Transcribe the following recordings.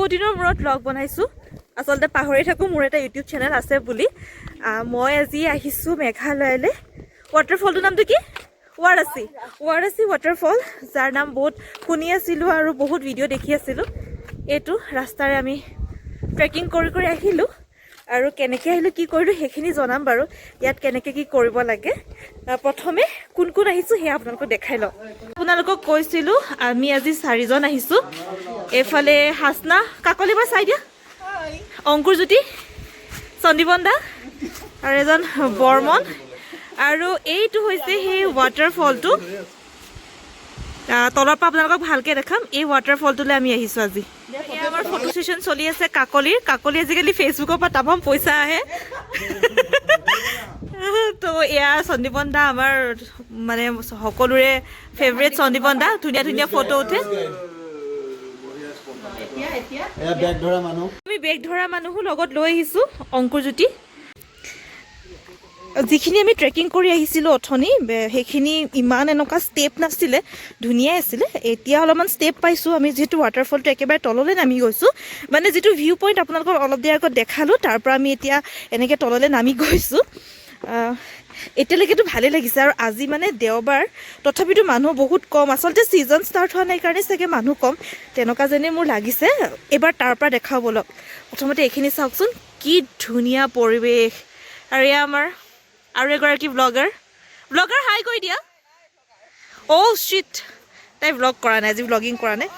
বহুত দিনৰ মূৰত ব্লগ বনাইছোঁ আচলতে পাহৰি থাকোঁ মোৰ এটা ইউটিউব চেনেল আছে বুলি মই আজি আহিছোঁ মেঘালয়লৈ ৱাটাৰফলটোৰ নামটো কি ৱাৰাছি ৱাটাৰফল যাৰ নাম বহুত শুনি আছিলোঁ আৰু বহুত ভিডিঅ' দেখি আছিলোঁ এইটো ৰাস্তাৰে আমি ট্ৰেকিং কৰি আহিলোঁ আৰু কেনেকৈ আহিলোঁ কি কৰিলোঁ সেইখিনি জনাম বাৰু ইয়াত কেনেকৈ কি কৰিব লাগে প্ৰথমে কোন কোন আহিছোঁ সেয়া আপোনালোকক দেখাই লওঁ আপোনালোকক কৈছিলোঁ আমি আজি 4জন আহিছোঁ এইফালে হাসনা কাকলি বা চাই দিয়া অংকুৰজ্যোতি সন্দীপন দা আৰু এজন বৰ্মন আৰু এইটো হৈছে সেই ৱাটাৰফলটো তলৰ পৰা আপোনালোকক ভালকৈ দেখাম এই ৱাটাৰফলটোলৈ আমি আহিছোঁ আজি এয়া আমাৰ ফটো ছেশ্যন চলি আছে কাকলি আজিকালি ফেচবুকৰ পৰা তামাম পইচা আহে তো এয়া সন্দীপন দা আমাৰ মানে সকলোৰে ফেভৰেট সন্দীপন দা ধুনীয়া ফটো উঠে আমি বেগ ধৰা মানুহো লগত লৈ আহিছোঁ অংকুৰজ্যোতি যিখিনি আমি ট্ৰেকিং কৰি আহিছিলোঁ অথনি সেইখিনি ইমান এনেকুৱা ষ্টেপ নাছিলে ধুনীয়াই আছিলে এতিয়া অলপমান ষ্টেপ পাইছোঁ আমি যিহেতু ৱাটাৰফলটো একেবাৰে তললৈ নামি গৈছোঁ মানে যিটো ভিউ পইণ্ট আপোনালোকক অলপ দেৰি আগত দেখালোঁ তাৰ পৰা আমি এতিয়া এনেকৈ তললৈ নামি গৈছোঁ এতিয়ালৈকেতো ভালেই লাগিছে আৰু আজি মানে দেওবাৰ তথাপিতো মানুহ বহুত কম আচলতে ছিজন ষ্টাৰ্ট হোৱা নাই কাৰণে চাগে মানুহ কম তেনেকুৱা যেনে মোৰ লাগিছে এবাৰ তাৰ পৰা দেখাওঁ ব'লক প্ৰথমতে এইখিনি চাওকচোন কি ধুনীয়া পৰিৱেশ আৰু এয়া আমাৰ আৰু এগৰাকী ব্লগাৰ হাই কৈ দিয়া অ' শ্বিট তাই ব্লগ কৰা নাই আজি ব্লগিং কৰা নাই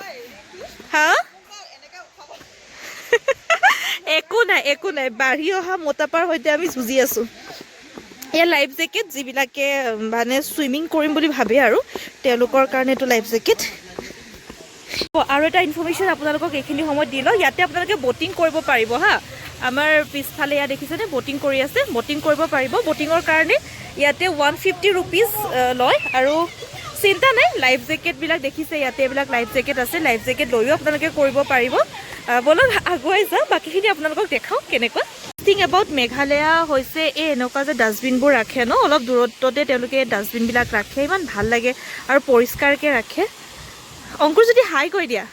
হা একো নাই বাঢ়ি অহা মোটাপাৰ সৈতে আমি যুঁজি আছোঁ এয়া লাইফ জেকেট যিবিলাকে মানে ছুইমিং কৰিম বুলি ভাবে আৰু তেওঁলোকৰ কাৰণে এইটো লাইফ জেকেট আৰু এটা ইনফৰ্মেশ্যন আপোনালোকক এইখিনি সময়ত দি লওঁ ইয়াতে আপোনালোকে ব'টিং কৰিব পাৰিব হা আমাৰ পিছফালে ইয়াত দেখিছেনে ব'টিং কৰি আছে ব'টিং কৰিব পাৰিব ব'টিঙৰ কাৰণে ইয়াতে 150 ৰুপিজ লয় আৰু চিন্তা নাই লাইফ জেকেটবিলাক দেখিছে ইয়াতে এইবিলাক লাইফ জেকেট আছে লাইফ জেকেট লৈও আপোনালোকে কৰিব পাৰিব ব'লক আগুৱাই যাওঁ বাকীখিনি আপোনালোকক দেখাওঁ কেনেকুৱা থিং এবাউট মেঘালয়া হৈছে এই এনেকুৱা যে ডাষ্টবিনবোৰ ৰাখে ন অলপ দূৰত্বতে তেওঁলোকে ডাষ্টবিনবিলাক ৰাখে ইমান ভাল লাগে আৰু পৰিষ্কাৰকৈ ৰাখে অংকুৰ যদি হাই কৈ দিয়া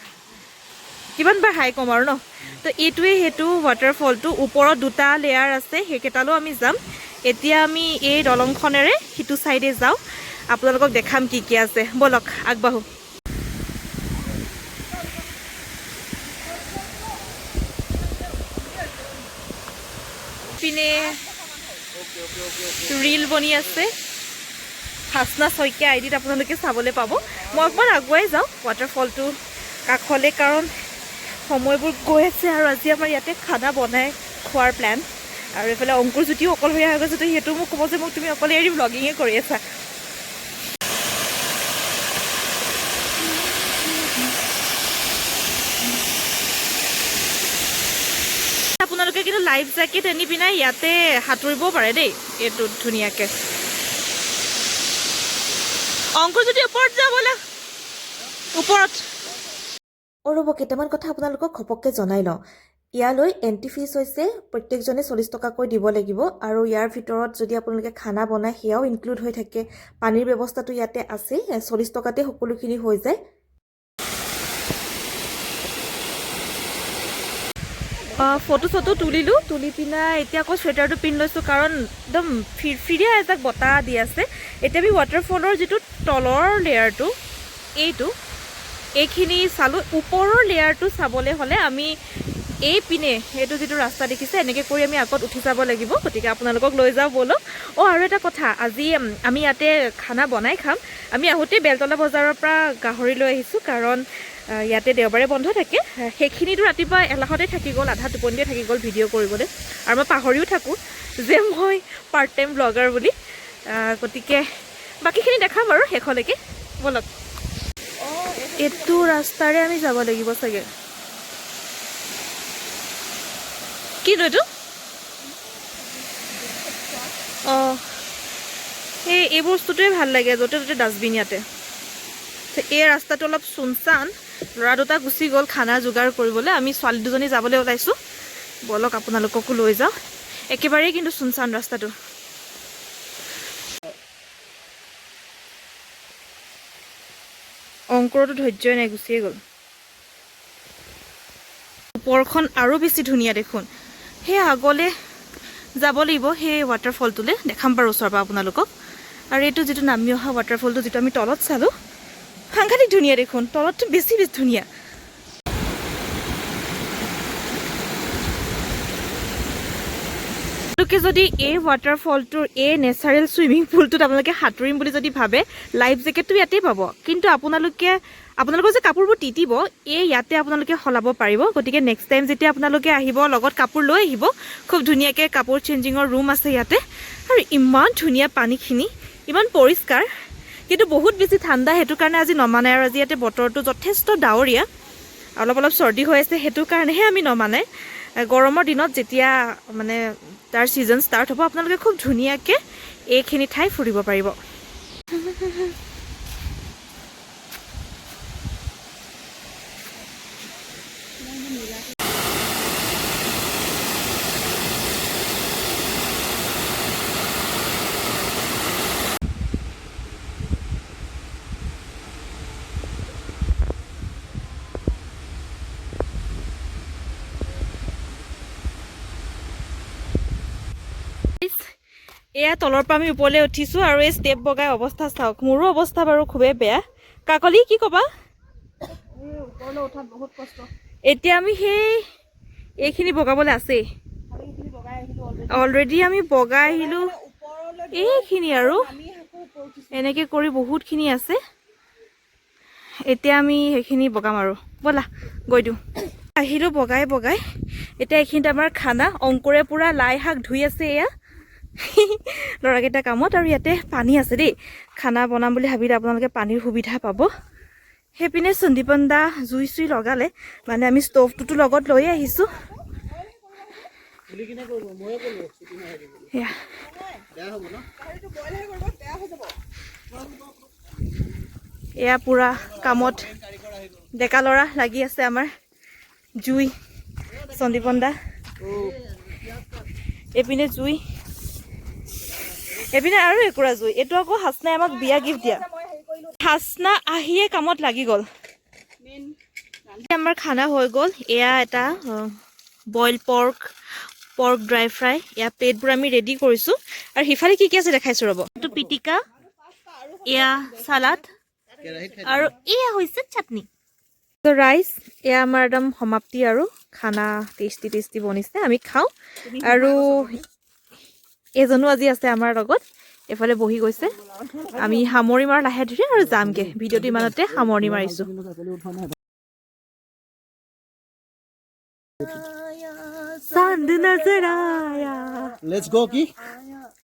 কিমানবাৰ হাই ক'ম আৰু ন তো এইটোৱে সেইটো ৱাটাৰফলটো ওপৰত দুটা লেয়াৰ আছে সেইকেইটালৈও আমি যাম এতিয়া আমি এই দলংখনেৰে সিটো ছাইডে যাওঁ আপোনালোকক দেখাম কি কি আছে ব'লক আগবাঢ়ো পিনে ৰীল বনি আছে হাসনা শইকীয়া আইডিত আপোনালোকে চাবলৈ পাব মই অকণমান আগুৱাই যাওঁ ৱাটাৰফলটো কাষলৈ কাৰণ সময়বোৰ গৈ আছে আৰু আজি আমাৰ ইয়াতে খানা বনাই খোৱাৰ প্লেন আৰু এইফালে অংকুৰজ্যোতিও অকলশৰীয়া হৈ গৈছে তো সেইটো মোক ক'ব যে মোক তুমি অকলে এৰি ব্লগিঙে কৰি আছা আপোনালোকে কিন্তু লাইফ জেকেট আনি পিনাই ইয়াতে সাঁতুৰিব পাৰে দেই এইটো ধুনীয়াকৈ অংকুৰজ্যোতি ওপৰত যাওঁ ব'লা ওপৰত ৰ'ব কেইটামান কথা আপোনালোকক ঘপককৈ জনাই লওঁ ইয়ালৈ এণ্ট্ৰি ফিজ হৈছে প্ৰত্যেকজনে 40 টকাকৈ দিব লাগিব আৰু ইয়াৰ ভিতৰত যদি আপোনালোকে খানা বনায় সেয়াও ইনক্লুড হৈ থাকে পানীৰ ব্যৱস্থাটো ইয়াতে আছে 40 টকাতে সকলোখিনি হৈ যায় ফটো তুলিলোঁ তুলি পিনে এতিয়া আকৌ চুৱেটাৰটো পিন্ধি লৈছোঁ কাৰণ একদম ফিৰফিৰীয়া এজাক বতাহ দি আছে এতিয়া আমি ৱাটাৰফলৰ যিটো তলৰ লেয়াৰটো এইখিনি চালোঁ ওপৰৰ লেয়াৰটো চাবলৈ হ'লে আমি এই পিনে এইটো যিটো ৰাস্তা দেখিছে এনেকৈ কৰি আমি আগত উঠি যাব লাগিব গতিকে আপোনালোকক লৈ যাওঁ ব'লক আৰু এটা কথা আজি আমি ইয়াতে খানা বনাই খাম আমি আহোঁতে বেলতলা বজাৰৰ পৰা গাহৰি লৈ আহিছোঁ কাৰণ ইয়াতে দেওবাৰে বন্ধ থাকে সেইখিনিতো ৰাতিপুৱা এলাহতে থাকি গ'ল আধা টোপনিতে থাকি গ'ল ভিডিঅ' কৰিবলৈ আৰু মই পাহৰিও থাকোঁ যে মই পাৰ্ট টাইম ব্লগাৰ বুলি গতিকে বাকীখিনি দেখাম আৰু শেষলৈকে ব'লক এইটো ৰাস্তাৰে আমি যাব লাগিব চাগে কিনো এইটো অঁ এই বস্তুটোৱে ভাল লাগে য'তে ত'তে ডাষ্টবিন ইয়াতে এই ৰাস্তাটো অলপ চুনচান ল'ৰা দুটা গুচি গ'ল খানা যোগাৰ কৰিবলৈ আমি ছোৱালী দুজনী যাবলৈ ওলাইছোঁ ব'লক আপোনালোককো লৈ যাওঁ একেবাৰেই কিন্তু চুনচান ৰাস্তাটো অংকুৰতো ধৈৰ্যই নাই গুচিয়ে গ'ল ওপৰখন আৰু বেছি ধুনীয়া দেখোন সেই আগলে যাব লাগিব সেই ৱাটাৰফলটোলে দেখাম বাৰু ওচৰৰ পৰা আপোনালোকক আৰু এইটো যেটো নামি অহা ৱাটাৰফলটো যেটো আমি তলত চালো সাংঘাতিক ধুনীয়া দেখোন তলতটো বেছি ধুনীয়া আপোনালোকে যদি এই ৱাটাৰফলটোৰ এই নেচাৰেল সুইমিং পুলটোত আপোনালোকে সাঁতুৰিম বুলি যদি ভাবে লাইফ জেকেটটো ইয়াতেই পাব কিন্তু আপোনালোকৰ যে কাপোৰবোৰ তিতিব এই ইয়াতে আপোনালোকে সলাব পাৰিব গতিকে নেক্সট টাইম যেতিয়া আপোনালোকে আহিব লগত কাপোৰ লৈ আহিব খুব ধুনীয়াকৈ কাপোৰ চেঞ্জিঙৰ ৰুম আছে ইয়াতে আৰু ইমান ধুনীয়া পানীখিনি ইমান পৰিষ্কাৰ কিন্তু বহুত বেছি ঠাণ্ডা হেতু কাৰণে আজি নমানে আৰু আজি ইয়াতে বতৰটো যথেষ্ট ডাৱৰীয়া অলপ সৰ্দি হৈ আছে হেতু কাৰণেহে আমি নমানে গৰমৰ দিনত যেতিয়া মানে তাৰ সিজন ষ্টাৰ্ট হ'ব আপোনালোকে খুব ধুনীয়াকৈ এইখিনি ঠাই ফুৰিব পাৰিব এয়া তলৰ পৰা আমি ওপৰলৈ উঠিছোঁ আৰু এই ষ্টেপ বগাই অৱস্থা চাওক মোৰো অৱস্থা বাৰু খুবেই বেয়া কাকলি কি ক'বা ওপৰলৈ উঠাত বহুত কষ্ট এতিয়া আমি এইখিনি বগাবলৈ আছেই অলৰেডি আমি বগাই আহিলোঁ এইখিনি আৰু এনেকৈ কৰি বহুতখিনি আছে এতিয়া আমি সেইখিনি বগাম আৰু ব'লা গৈ দিওঁ আহিলোঁ বগাই এতিয়া এইখিনিত আমাৰ খানা অংকুৰে পূৰা লাই শাক ধুই আছে এয়া ল'ৰাকেইটা কামত আৰু ইয়াতে পানী আছে দেই খানা বনাম বুলি ভাবিলে আপোনালোকে পানীৰ সুবিধা পাব সেইপিনে সন্দীপন দা জুই চুই লগালে মানে আমি ষ্ট'ভটোতো লগত লৈয়ে আহিছোঁ এয়া পূৰা কামত ডেকা ল'ৰা লাগি আছে আমাৰ জুই সন্দীপন দা এইপিনে জুই এইপিনে আৰু একুৰা জুই এইটো আকৌ হাসনাই আমাক বিয়া গিফ্ট দিয়া হাসনা আহিয়ে কামত লাগি গ'ল আমাৰ খানা হৈ গ'ল এয়া এটা বইল পৰ্ক ড্ৰাই ফ্ৰাই এয়া প্লেটবোৰ আমি ৰেডি কৰিছোঁ আৰু সিফালে কি আছে দেখাইছোঁ ৰ'ব এইটো পিটিকা এয়া চালাড আৰু এয়া হৈছে চাটনি তো ৰাইচ এয়া আমাৰ একদম সমাপ্তি আৰু খানা টেষ্টি বনিছে আমি খাওঁ আৰু এজনো আজি আছে আমাৰ লগত এফালে বহি গৈছে আমি সামৰি মাৰ লাহে ধীৰে আৰু যামগে ভিডিঅ'টো ইমানতে সামৰণি মাৰিছোঁ চাঁদ নজৰ আয়া Let's go, Ki.